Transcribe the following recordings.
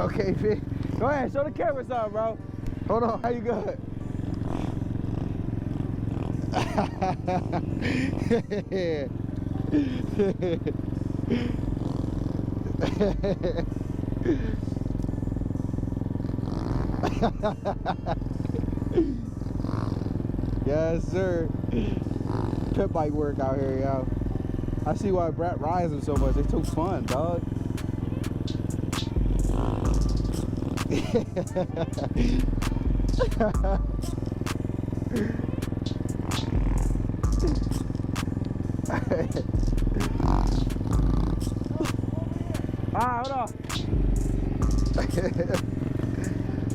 go, KP. Go ahead, show the camera something, bro. Hold on, how you good? Yes, sir. Pit bike work out here, yo. I see why Brett rides them so much. They're too fun, dog. Hold on.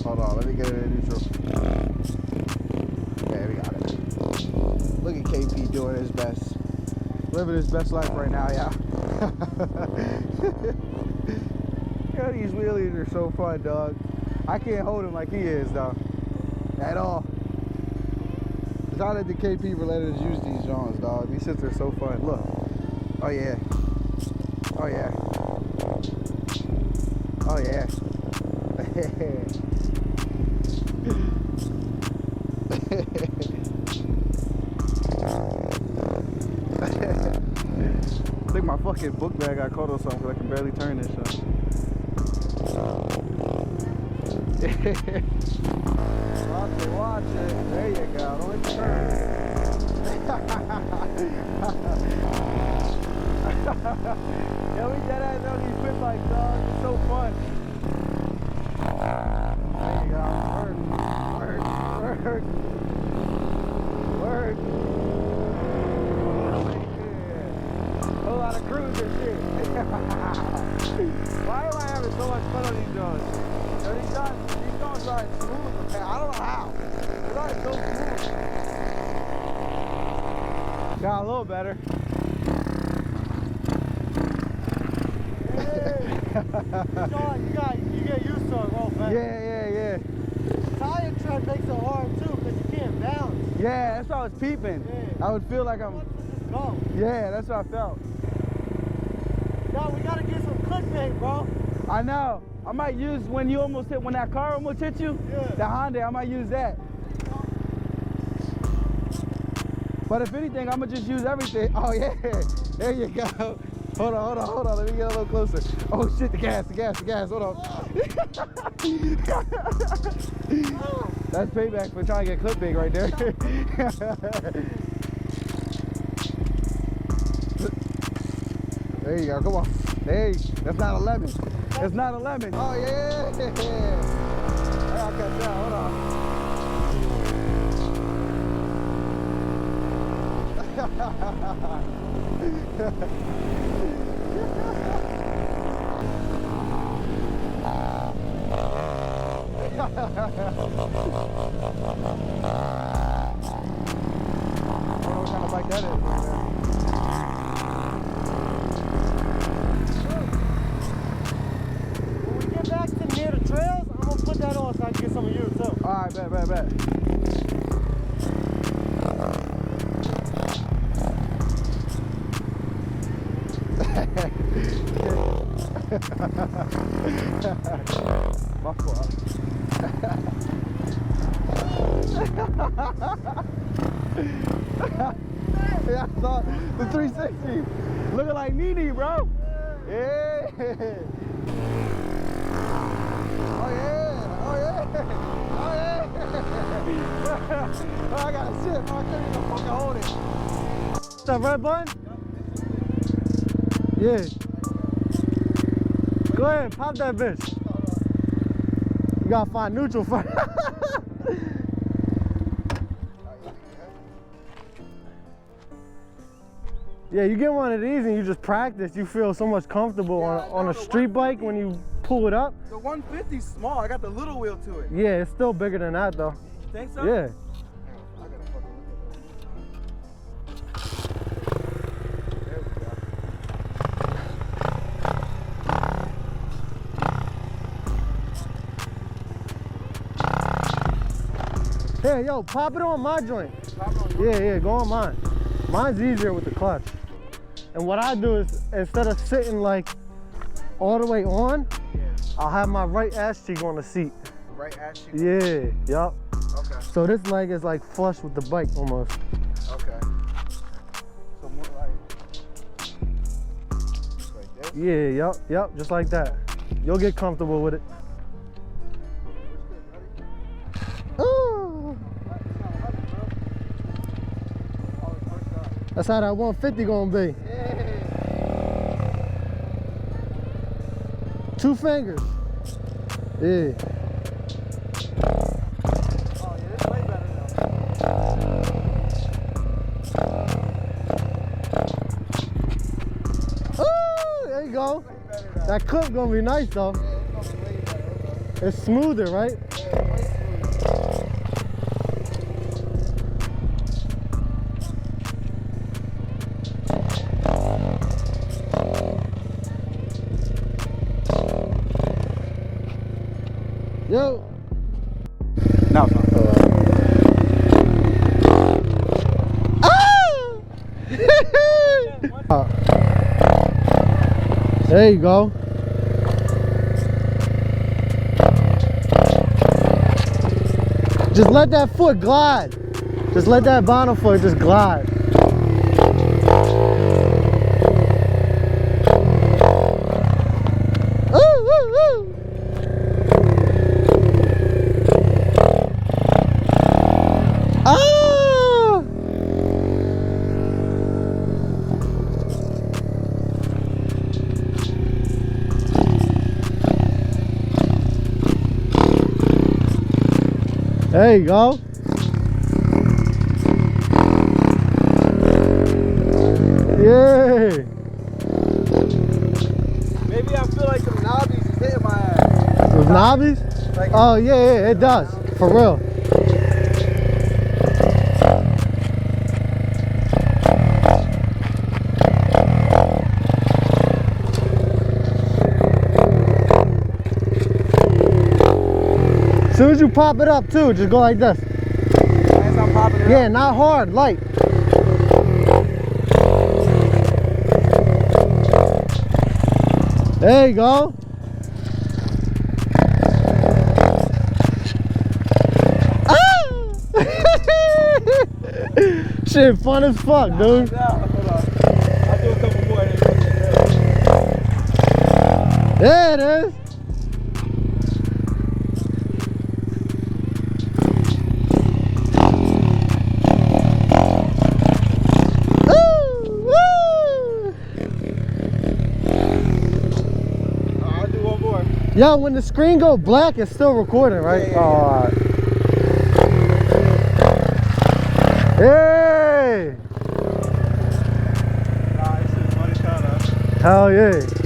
Hold on, let me get it in neutral. Yeah, we got it. Look at KP doing his best. Living his best life right now, y'all. Yo, these wheelies are so fun, dog. I can't hold him like he is, though. At all. Shout out to KP for letting us use these Johns, dog. These shits are so fun. Look. Oh, yeah. Oh, yeah. Oh, yeah. I think my fucking book bag got caught or something because I can barely turn this shit. Watch it. There you go. Don't turn. Yo, we dead ass on these pit bikes, dog. It's so fun. There you go. Work. A lot of cruise and shit. Why am I having so much fun on these dogs? Yo, these dogs ride smooth. I don't know how. They ride so smooth. Got a little better. You get used to it real fast. Yeah. Tire tread makes it hard too because you can't balance. Yeah, that's why I was peeping. Yeah. I would feel like I'm. Just go. Yeah, that's what I felt. Yo, we gotta get some clickbait, bro. I know. I might use when that car almost hit you. Yeah. The Honda, I might use that. But if anything, I'm gonna just use everything. Oh yeah, there you go. Hold on. Let me get a little closer. Oh shit, the gas. Hold on. That's payback for trying to get clipping right there. There you go. Come on. Hey, that's not a lemon. It's not a lemon. Oh yeah. I gotta catch that. Hold on. I don't know what kind of bike that is. When we get back to near the trails, I'm gonna put that on so I can get some of you too. Alright, bet. My fault. Yeah, I saw the 360 looking like Nene, bro. Yeah. Oh yeah. Oh, I got a shit, bro. I couldn't even fucking hold it. What's that red button? Yeah. Go ahead, pop that bitch. You gotta find neutral first. Yeah, you get one of these and you just practice. You feel so much comfortable on a street bike when you pull it up. The 150's small. I got the little wheel to it. Yeah, it's still bigger than that though. You think so? Yeah. I gotta fucking look at that. Hey, yo, pop it on my joint. Yeah, go on mine. Mine's easier with the clutch. And what I do is, instead of sitting like all the way on, I'll have my right ass cheek on the seat. Right ass cheek? Yeah, yup. Okay. So this leg is like flush with the bike almost. Okay. So more like this? Yeah, yup, just like that. You'll get comfortable with it. Ooh. That's how that 150 gonna be. Yeah. 2 fingers. Yeah. Oh yeah, this way better now. Ooh, there you go. That clip gonna be nice though. It's smoother, right? Yo. Now it's Ah! There you go. Just let that foot glide. Just let that bottom foot just glide. Ooh, ooh, ooh. Ah! There you go. Yeah. maybe I feel like some knobbies is hitting my ass. Those knobbies? Like, Oh yeah, it does. For real. As soon as you pop it up too, just go like this. as I'm popping it Yeah, up. not hard, light. There you go. Ah! Shit, fun as fuck, dude. Hold on. I'll do a couple more. There it is. I'll do one more. Yo, when the screen go black, it's still recording, right? Yeah, yeah, Oh, all right. Hey! Nah, this is money shot up. Hell yeah.